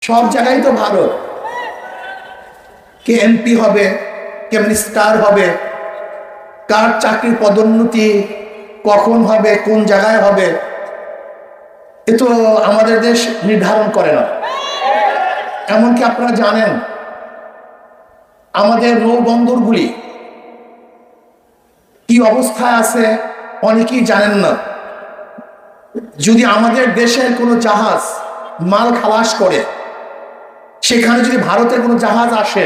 সব জায়গায় তো ভারত। কে এমপি হবে, কে মিনিস্টার হবে, কার চাকরির পদোন্নতি কখন হবে, কোন জায়গায় হবে, এ তো আমাদের দেশ নির্ধারণ করে না। এমনকি আপনারা জানেন আমাদের নৌবন্দরগুলি কি অবস্থায় আছে অনেকেই জানেন না। যদি আমাদের দেশের কোনো জাহাজ মাল খালাস করে, সেখানে যদি ভারতের কোনো জাহাজ আসে,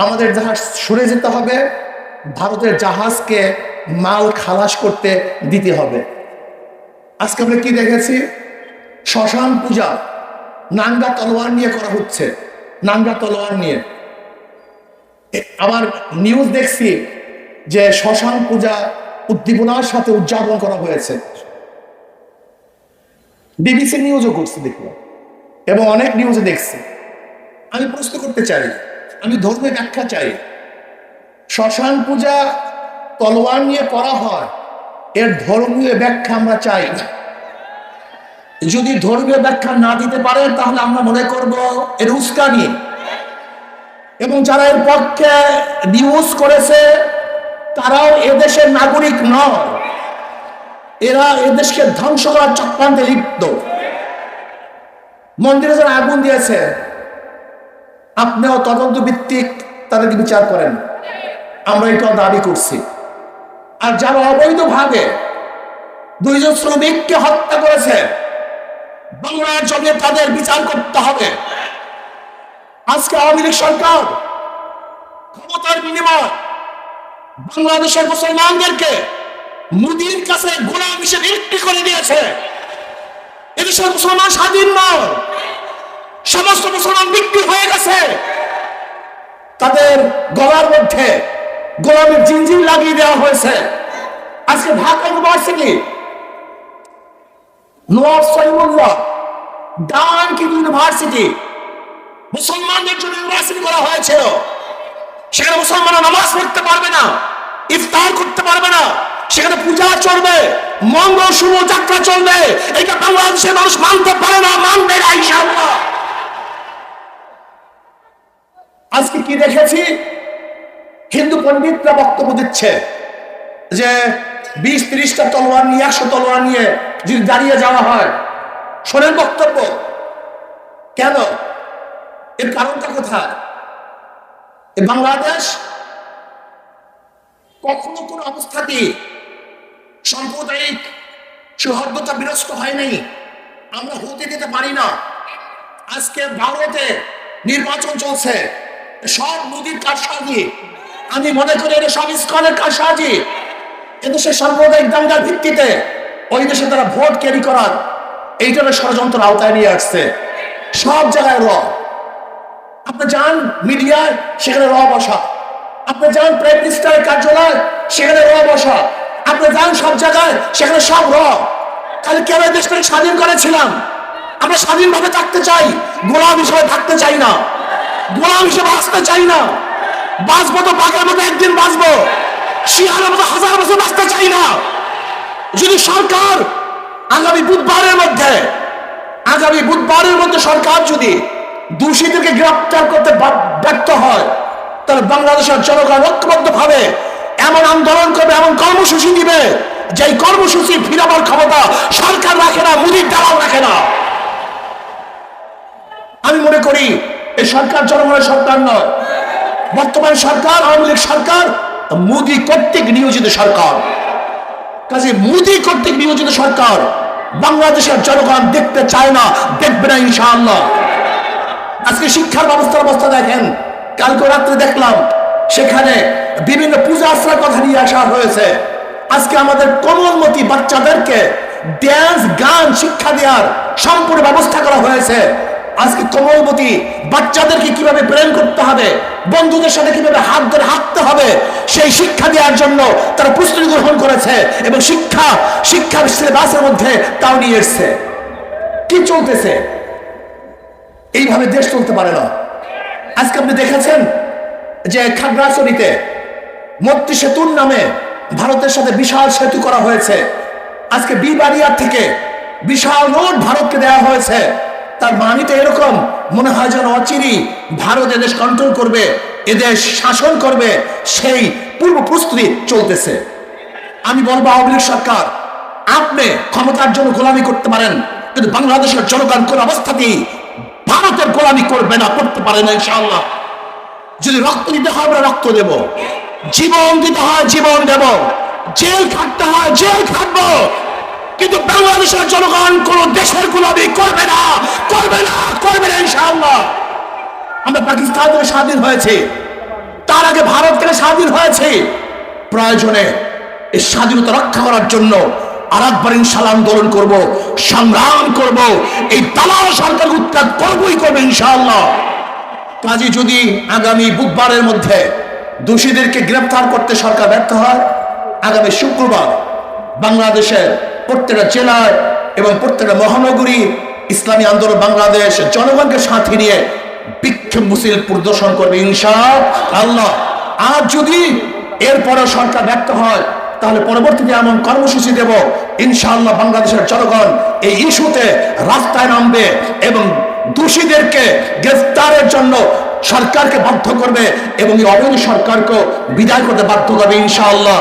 আমাদের জাহাজ সরে যেতে হবে, ভারতের জাহাজকে মাল খালাস করতে দিতে হবে। আজকে আমরা কি দেখেছি, শ্মশান পূজা নাঙ্গা তলোয়ার নিয়ে করা হচ্ছে, নাঙ্গা তলোয়ার নিয়ে। আবার নিউজ দেখছি যে শ্মশান পূজা উদ্দীপনার সাথে উদযাপন করা হয়েছে, বিবিসি নিউজও করছে দেখলাম, এবং অনেক নিউজে দেখছি। আমি প্রশ্ন করতে চাই, আমি ধর্মীয় ব্যাখ্যা চাই। শ্মশান পূজা তলোয়ার নিয়ে করা হয়, এর ধর্মীয় ব্যাখ্যা আমরা চাই। যদি ধর্মীয় ব্যাখ্যা না দিতে পারে তাহলে আমরা মনে করব এর উস্কানি, এবং যারা এর পক্ষে নিউজ করেছে তারাও এদেশের নাগরিক নয়, এরা এদেশকে ধ্বংস করার চক্রান্তে লিপ্ত। মন্দিরে যারা আগুন দিয়েছে, আপনিও তদন্ত ভিত্তিক তাদেরকে বিচার করেন, আমরা এটাও দাবি করছি। আর যারা অবৈধভাবে দুইজন শ্রমিককে হত্যা করেছে, বাংলার জমিয়ে তাদের বিচার করতে হবে। আজকে আওয়ামী লীগ সরকার ক্ষমতার বিনিময় বাংলাদেশের মুসলমানদেরকে মোদির কাছে গোলাম হিসেবে বিক্রি করে দিয়েছে। এদেশের মুসলমান স্বাধীন নয়, সমস্ত মুসলমান বিক্রি হয়ে গেছে। তাদের গলার মধ্যে গোলামের জিনজির লাগিয়ে দেওয়া হয়েছে। আজকে Dhaka university, Nawab Salimullah, donkey university মুসলমানদের জন্য ইউনিভার্সিটি করা হয়েছিল। সেখানে মুসলমানরা নামাজ পড়তে পারবে না, ইফতার করতে পারবে না, সেখানে পূজা চলবে, মঙ্গল শুভ যাত্রা চলবে। এটা বাংলাদেশের মানুষ মানতে পারে না, মানবে না ইনশাআল্লাহ। আজকে কি দেখেছি, হিন্দু পণ্ডিতরা বক্তব্য দিচ্ছে যে 20-30টা তলোয়ার নিয়ে, 100 তলোয়ার নিয়ে যদি দাঁড়িয়ে যাওয়া হয়। শোনেন বক্তব্য, কেন? এর কারণটা কোথায়? এই বাংলাদেশ কখনো কোন অবস্থাতেই সাম্প্রদায়িক সৌহার্দ্যতা বিনষ্ট হয়নি, আমরা হতে দিতে পারি না। আজকে ভারতে নির্বাচন চলছে, সব মোদির কারসাজি। আমি মনে করি এটা সব ইসকনের কারসাজি। এদেশে সাম্প্রদায়িক দাঙ্গার ভিত্তিতে ওই দেশে তারা ভোট ক্যারি করার এইটার ষড়যন্ত্র আওতায় নিয়ে আসছে। সব জায়গায় র, আপনি যান মিডিয়ায়, সেখানে র বসা। আপনি যান প্রাইম মিনিস্টারের কার্যালয়, সেখানে র বসা। আপনি যান সব জায়গায়, সেখানে সব র। তাহলে কেন দেশটাকে স্বাধীন করেছিলাম? আমরা স্বাধীনভাবে থাকতে চাই, গোলাম হিসেবে থাকতে চাই না, গোলাম হিসেবে বাঁচতে চাই না। বাঁচবো তো বাঘের মতো একদিন বাঁচবো, শিয়ালের মতো 1000 বছর বাঁচতে চাই না। যদি সরকার আগামী বুধবারের মধ্যে সরকার যদি দোষীদেরকে গ্রেফতার করতে ব্যর্থ হয়, তাহলে বাংলাদেশের জনগণ ঐক্যবদ্ধভাবে এমন আন্দোলন করবে, এমন কর্মসূচি দিবে, যে কর্মসূচি ফিরাবার ক্ষমতা সরকার রাখে না, মোদির দালাল রাখে না। আমি মনে করি এই সরকার জনগণের সরকার নয়, বর্তমান সরকার আওয়ামী লীগ সরকার মোদি কর্তৃক নিয়োজিত সরকার। কাজে মোদি কর্তৃক নিয়োজিত সরকার বাংলাদেশের জনগণ দেখতে চায় না, দেখবে না ইনশাআল্লাহ। আজকে শিক্ষার ব্যবস্থার অবস্থা দেখেন, কালকে রাত্রে দেখলাম সেখানে বিভিন্ন পূজা আশ্রয়ের কথা নিয়ে আসা হয়েছে। আজকে আমাদের কোমলমতি বাচ্চাদেরকে ড্যান্স গান শিক্ষা দেওয়ার সম্পূর্ণ ব্যবস্থা করা হয়েছে। আজকে কোমলমতি বাচ্চাদেরকে কিভাবে প্রেম করতে হবে, বন্ধুদের সাথে কিভাবে হাত ধরে হাঁটতে হবে, সেই শিক্ষা দেওয়ার জন্য তারা প্রস্তুতি গ্রহণ করেছে, এবং শিক্ষার সিলেবাসের মধ্যে তাও নিয়ে এসছে। কি চলতেছে? এইভাবে দেশ চলতে পারে না। আজকে আপনি দেখেছেন যে খাগড়াছড়িতে মৈত্রী সেতুর নামে ভারতের সাথে বিশাল সেতু করা হয়েছে। আজকে বিবাড়িয়া থেকে বিশাল রোড ভারতকে দেওয়া হয়েছে। তার মানে তো এরকম মনে হয় যেন অচিরি ভারত এদেশ কন্ট্রোল করবে, এদেশ শাসন করবে, সেই পূর্ব প্রস্তুতি চলতেছে। আমি বলবো আওয়ামী লীগ সরকার, আপনি ক্ষমতার জন্য গোলামি করতে পারেন, কিন্তু বাংলাদেশের জনগণ কোন অবস্থাতেই ভারতের গোলামি করবে না, করতে পারে না ইনশাআল্লাহ। যদি রক্ত দিতে হয় আমরা রক্ত দেব, জীবন দিতে হয় জীবন দেব, জেল খাটতে হয় জেল খাটবো, কিন্তু বাংলাদেশের জনগণ কোন দেশের গোলামি করবে না, করবে না, করবে না ইনশাআল্লাহ। আমরা পাকিস্তান থেকে স্বাধীন হয়েছে, তার আগে ভারত থেকে স্বাধীন হয়েছে। প্রয়োজনে এই স্বাধীনতা রক্ষা করার জন্য আর একবার ইনশাআল্লাহ আন্দোলন করব, সংগ্রাম করব, এই দালাল সরকার উৎখাত করবই করবে ইনশাআল্লাহ। কাজে যদি আগামী বুধবারের মধ্যে দোষীদেরকে গ্রেফতার করতে সরকার ব্যর্থ হয়, আগামী শুক্রবার বাংলাদেশের প্রত্যেকটা জেলায় এবং প্রত্যেকটা মহানগরী ইসলামী আন্দোলন বাংলাদেশ জনগণকে সাথে নিয়ে বিক্ষোভ মিছিল প্রদর্শন করবে ইনশাআল্লাহ। আর যদি এরপরে সরকার ব্যর্থ হয়, তাহলে পরবর্তীতে এমন কর্মসূচি দেব ইনশাআল্লাহ। বাংলাদেশের জনগণ এই ইস্যুতে রাস্তায় নামবে এবং দোষীদেরকে গ্রেফতারের জন্য সরকারকে বাধ্য করবে এবং এই অবৈধ সরকারকে বিদায় করতে বাধ্য করবে ইনশাআল্লাহ।